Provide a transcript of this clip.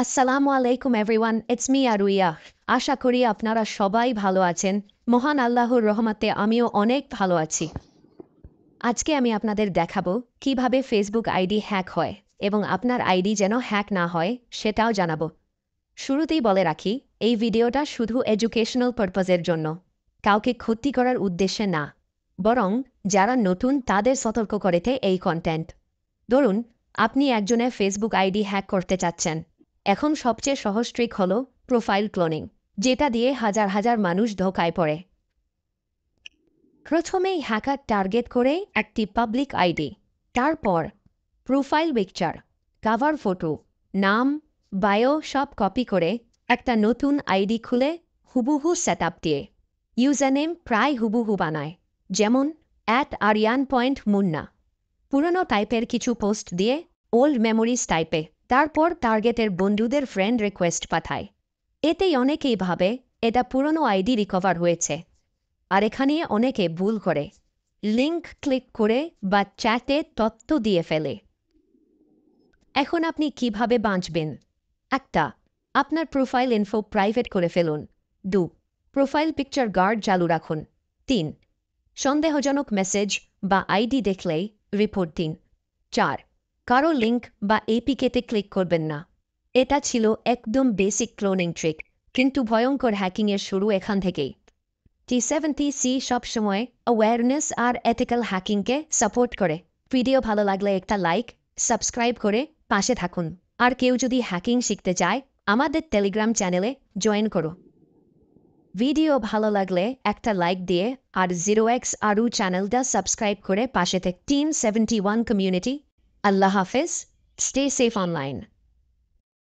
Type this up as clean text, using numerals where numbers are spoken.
আসসালামু আলাইকুম everyone, it's me আরুইয়া। আশা করি আপনারা সবাই ভালো আছেন। মহান আল্লাহর রহমতে আমিও অনেক ভালো আছি। আজকে আমি আপনাদের দেখাবো কিভাবে ফেসবুক আইডি হ্যাক হয় এবং আপনার আইডি যেন হ্যাক না হয় সেটাও জানাবো। শুরুতেই বলে রাখি, এই ভিডিওটা শুধু এডুকেশনাল পারপাজের জন্য, কাউকে ক্ষতি করার উদ্দেশ্যে না, বরং যারা নতুন তাদের সতর্ক করতে এই কন্টেন্ট। ধরুন, আপনি একজনের ফেসবুক আইডি হ্যাক করতে চাচ্ছেন। এখন সবচেয়ে সহজ ট্রিক হল প্রোফাইল ক্লোনিং, যেটা দিয়ে হাজার হাজার মানুষ ধোকায় পড়ে। প্রথমেই হ্যাকার টার্গেট করে একটি পাবলিক আইডি, তারপর প্রোফাইল পিকচার, কাভার ফটো, নাম, বায়ো সব কপি করে একটা নতুন আইডি খুলে হুবহু সেট আপ দিয়ে ইউজারনেম প্রায় হুবহু বানায়, যেমন @aryan.munna। পুরনো টাইপের কিছু পোস্ট দিয়ে ওল্ড মেমোরিজ টাইপে, তারপর টার্গেটের বন্ধুদের ফ্রেন্ড রিকোয়েস্ট পাঠায়। এতেই অনেকেই ভাবে এটা পুরনো আইডি রিকভার হয়েছে। আর এখানে অনেকে ভুল করে লিঙ্ক ক্লিক করে বা চ্যাটে তথ্য দিয়ে ফেলে। এখন আপনি কিভাবে বাঁচবেন? 1, আপনার প্রোফাইল ইনফো প্রাইভেট করে ফেলুন। 2, প্রোফাইল পিকচার গার্ড চালু রাখুন। 3, সন্দেহজনক মেসেজ বা আইডি দেখলেই রিপোর্ট দিন। 4, কারো লিঙ্ক বা এপিকেতে ক্লিক করবেন না। এটা ছিল একদম বেসিক ক্লোনিং ট্রিক, কিন্তু ভয়ঙ্কর হ্যাকিংয়ের শুরু এখান থেকেই। T70C সবসময় অ্যাওয়ারনেস আর এথিক্যাল হ্যাকিংকে সাপোর্ট করে। ভিডিও ভালো লাগলে একটা লাইক, সাবস্ক্রাইব করে পাশে থাকুন। আর কেউ যদি হ্যাকিং শিখতে চায়, আমাদের টেলিগ্রাম চ্যানেলে জয়েন করো। ভিডিও ভালো লাগলে একটা লাইক দিয়ে আর 0x আরু চ্যানেলটা সাবস্ক্রাইব করে পাশে থেকে Team 71 কমিউনিটি। আল্লাহ হাফেজ, স্টে সেফ অনলাইন।